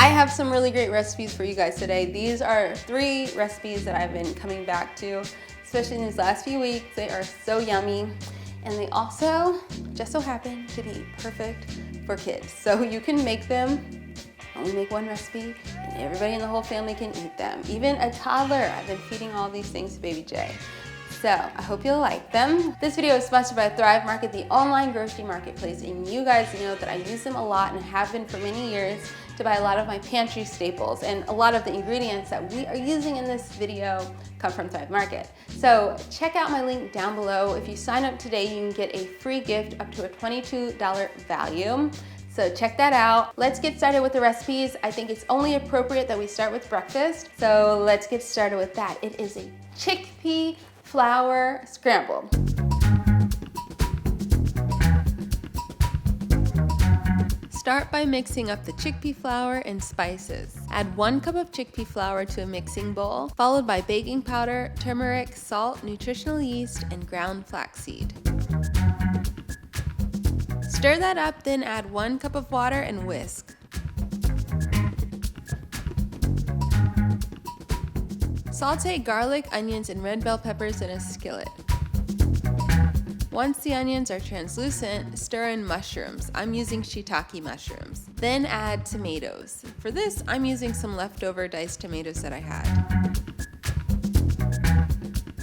I have some really great recipes for you guys today. These are 3 recipes that I've been coming back to, especially in these last few weeks. They are so yummy, and they also just so happen to be perfect for kids. So you can make them, only make 1 recipe, and everybody in the whole family can eat them. Even a toddler. I've been feeding all these things to baby Jay. So I hope you'll like them. This video is sponsored by Thrive Market, the online grocery marketplace, and you guys know that I use them a lot and have been for many years to buy a lot of my pantry staples, and a lot of the ingredients that we are using in this video come from Thrive Market. So check out my link down below. If you sign up today, you can get a free gift up to a $22 value. So check that out. Let's get started with the recipes. I think it's only appropriate that we start with breakfast. So let's get started with that. It is a chickpea flour scramble. Start by mixing up the chickpea flour and spices. Add 1 cup of chickpea flour to a mixing bowl, followed by baking powder, turmeric, salt, nutritional yeast, and ground flaxseed. Stir that up, then add 1 cup of water and whisk. Saute garlic, onions, and red bell peppers in a skillet. Once the onions are translucent, stir in mushrooms. I'm using shiitake mushrooms. Then add tomatoes. For this, I'm using some leftover diced tomatoes that I had.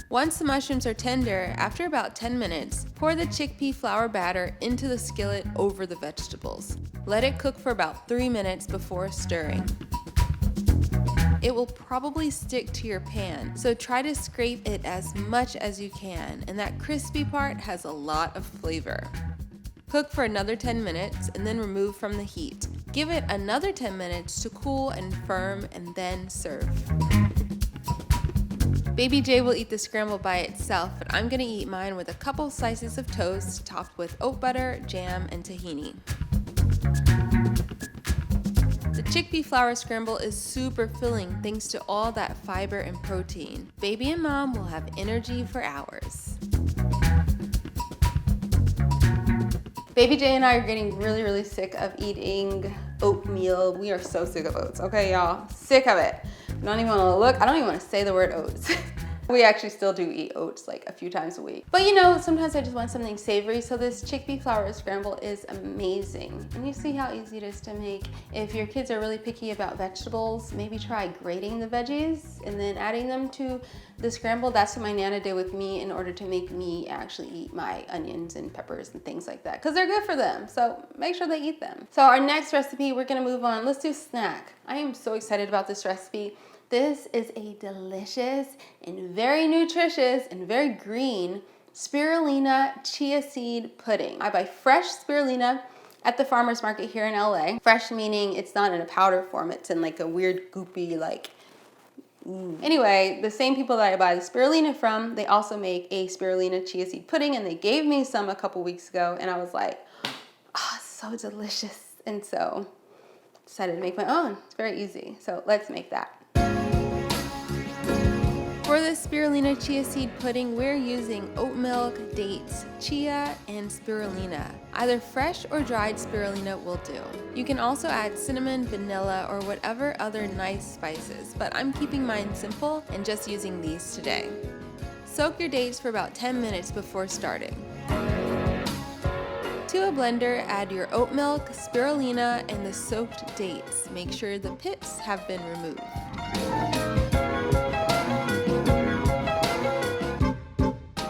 Once the mushrooms are tender, after about 10 minutes, pour the chickpea flour batter into the skillet over the vegetables. Let it cook for about 3 minutes before stirring. It will probably stick to your pan, so try to scrape it as much as you can, and that crispy part has a lot of flavor. Cook for another 10 minutes and then remove from the heat. Give it another 10 minutes to cool and firm, and then serve. Baby Jay will eat the scramble by itself, but I'm gonna eat mine with a couple slices of toast topped with oat butter, jam, and tahini. The chickpea flour scramble is super filling thanks to all that fiber and protein. Baby and mom will have energy for hours. Baby Jay and I are getting really sick of eating oatmeal. We are so sick of oats, okay y'all? Sick of it. I don't even wanna look, I don't even wanna say the word oats. We actually still do eat oats like a few times a week. But you know, sometimes I just want something savory, so this chickpea flour scramble is amazing. And you see how easy it is to make. If your kids are really picky about vegetables, maybe try grating the veggies and then adding them to the scramble. That's what my Nana did with me in order to make me actually eat my onions and peppers and things like that, because they're good for them. So make sure they eat them. So our next recipe, we're gonna move on. Let's do snack. I am so excited about this recipe. This is a delicious and very nutritious and very green spirulina chia seed pudding. I buy fresh spirulina at the farmer's market here in LA. Fresh meaning it's not in a powder form, it's in like a weird goopy like, Anyway, the same people that I buy the spirulina from, they also make a spirulina chia seed pudding, and they gave me some a couple weeks ago, and I was like, oh, so delicious. And so decided to make my own. It's very easy. So let's make that. For the spirulina chia seed pudding, we're using oat milk, dates, chia, and spirulina. Either fresh or dried spirulina will do. You can also add cinnamon, vanilla, or whatever other nice spices, but I'm keeping mine simple and just using these today. Soak your dates for about 10 minutes before starting. To a blender, add your oat milk, spirulina, and the soaked dates. Make sure the pits have been removed.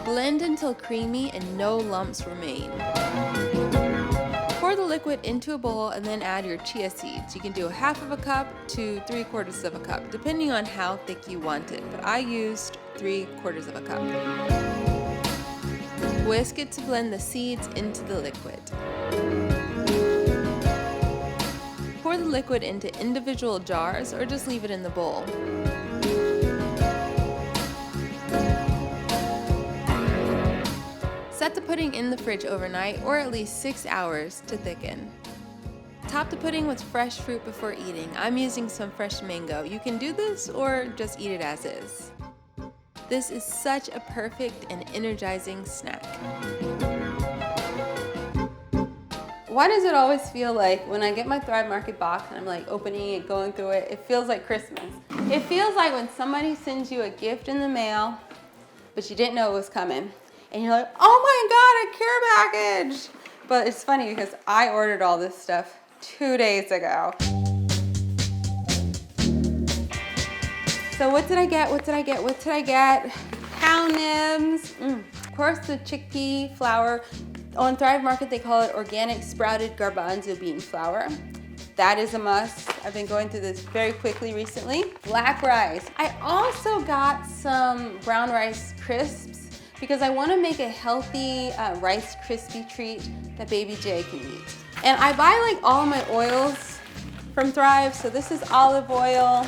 Blend until creamy and no lumps remain. Pour the liquid into a bowl and then add your chia seeds. You can do 1/2 cup to 3/4 cup, depending on how thick you want it, but I used 3/4 cup. Whisk it to blend the seeds into the liquid. Pour the liquid into individual jars or just leave it in the bowl. Set the pudding in the fridge overnight, or at least 6 hours to thicken. Top the pudding with fresh fruit before eating. I'm using some fresh mango. You can do this or just eat it as is. This is such a perfect and energizing snack. Why does it always feel like when I get my Thrive Market box and I'm like opening it, going through it, it feels like Christmas. It feels like when somebody sends you a gift in the mail, but you didn't know it was coming. And you're like, oh my God, a care package. But it's funny because I ordered all this stuff 2 days ago. So what did I get? What did I get? What did I get? Cow nibs. Of course, the chickpea flour. On Thrive Market, they call it organic sprouted garbanzo bean flour. That is a must. I've been going through this very quickly recently. Black rice. I also got some brown rice crisps because I want to make a healthy Rice Krispie treat that Baby J can eat. And I buy like all my oils from Thrive. So this is olive oil.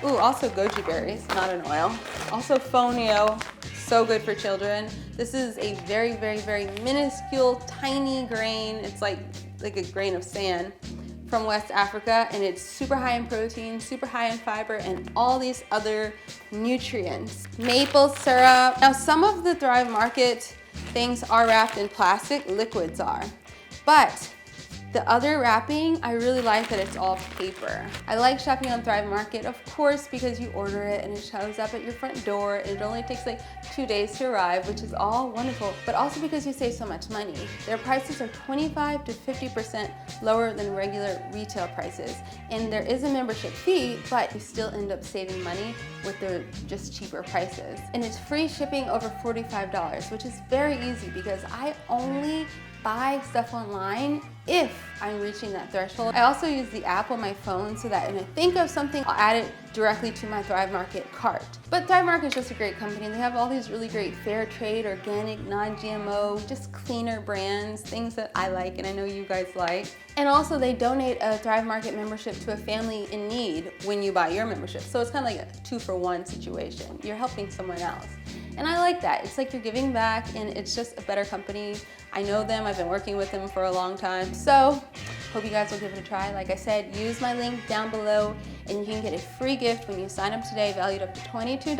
Ooh, also goji berries, not an oil. Also fonio, so good for children. This is a very, very, very minuscule, tiny grain. It's like a grain of sand from West Africa, and it's super high in protein, super high in fiber, and all these other nutrients. Maple syrup. Now, some of the Thrive Market things are wrapped in plastic, liquids are, but the other wrapping, I really like that it's all paper. I like shopping on Thrive Market, of course, because you order it and it shows up at your front door and it only takes like 2 days to arrive, which is all wonderful, but also because you save so much money. Their prices are 25 to 50% lower than regular retail prices. And there is a membership fee, but you still end up saving money with the just cheaper prices. And it's free shipping over $45, which is very easy because I only buy stuff online if I'm reaching that threshold. I also use the app on my phone so that when I think of something, I'll add it directly to my Thrive Market cart. But Thrive Market is just a great company. They have all these really great fair trade, organic, non-GMO, just cleaner brands, things that I like and I know you guys like. And also they donate a Thrive Market membership to a family in need when you buy your membership. So it's kind of like a 2-for-1 situation. You're helping someone else. And I like that. It's like you're giving back and it's just a better company. I know them, I've been working with them for a long time. So, hope you guys will give it a try. Like I said, use my link down below and you can get a free gift when you sign up today, valued up to $22.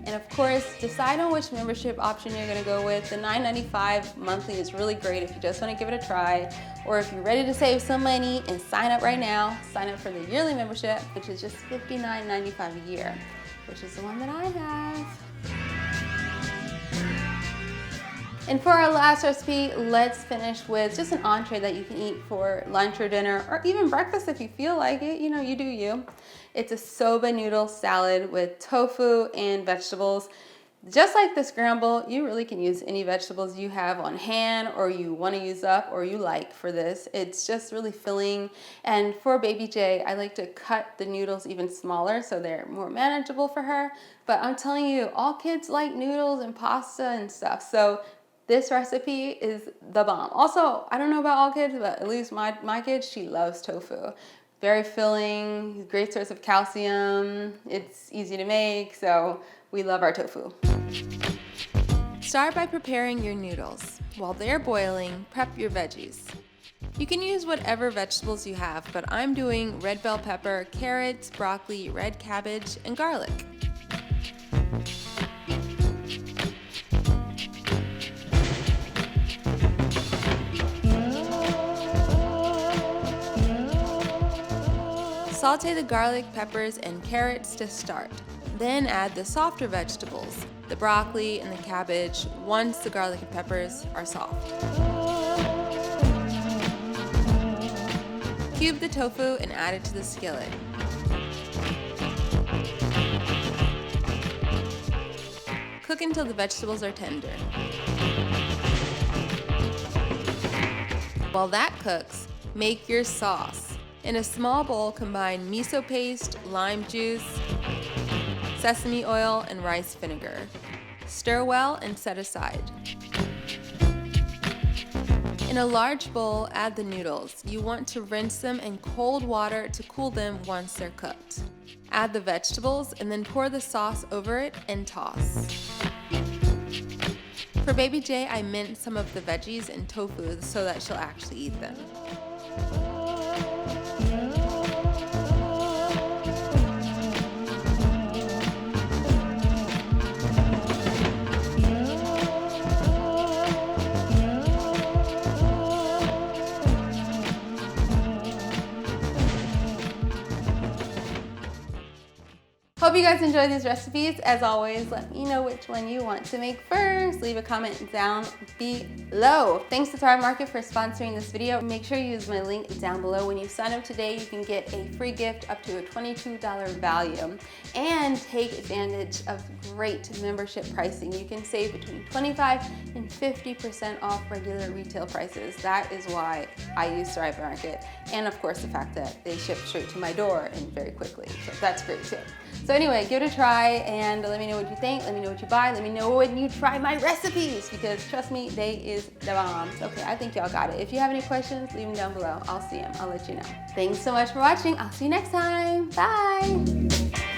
And of course, decide on which membership option you're gonna go with. The $9.95 monthly is really great if you just wanna give it a try, or if you're ready to save some money and sign up right now, sign up for the yearly membership, which is just $59.95 a year, which is the one that I have. And for our last recipe, let's finish with just an entree that you can eat for lunch or dinner, or even breakfast if you feel like it. You know, you do you. It's a soba noodle salad with tofu and vegetables. Just like the scramble, you really can use any vegetables you have on hand or you want to use up or you like for this. It's just really filling. And for Baby J, I like to cut the noodles even smaller so they're more manageable for her. But I'm telling you, all kids like noodles and pasta and stuff. So this recipe is the bomb. Also, I don't know about all kids, but at least my kid, she loves tofu. Very filling, great source of calcium. It's easy to make, so we love our tofu. Start by preparing your noodles. While they're boiling, prep your veggies. You can use whatever vegetables you have, but I'm doing red bell pepper, carrots, broccoli, red cabbage, and garlic. Saute the garlic, peppers, and carrots to start. Then add the softer vegetables, the broccoli and the cabbage, once the garlic and peppers are soft. Cube the tofu and add it to the skillet. Cook until the vegetables are tender. While that cooks, make your sauce. In a small bowl, combine miso paste, lime juice, sesame oil, and rice vinegar. Stir well and set aside. In a large bowl, add the noodles. You want to rinse them in cold water to cool them once they're cooked. Add the vegetables and then pour the sauce over it and toss. For Baby J, I minced some of the veggies and tofu so that she'll actually eat them. Hope you guys enjoy these recipes. As always, let me know which one you want to make first. Leave a comment down below. Thanks to Thrive Market for sponsoring this video. Make sure you use my link down below. When you sign up today, you can get a free gift up to a $22 value and take advantage of great membership pricing. You can save between 25 and 50% off regular retail prices. That is why I use Thrive Market. And of course, the fact that they ship straight to my door and very quickly. So that's great too. So anyway, give it a try and let me know what you think. Let me know what you buy. Let me know when you try my recipes, because trust me, they is the bombs. Okay, I think y'all got it. If you have any questions, leave them down below. I'll see them. I'll let you know. Thanks so much for watching. I'll see you next time. Bye.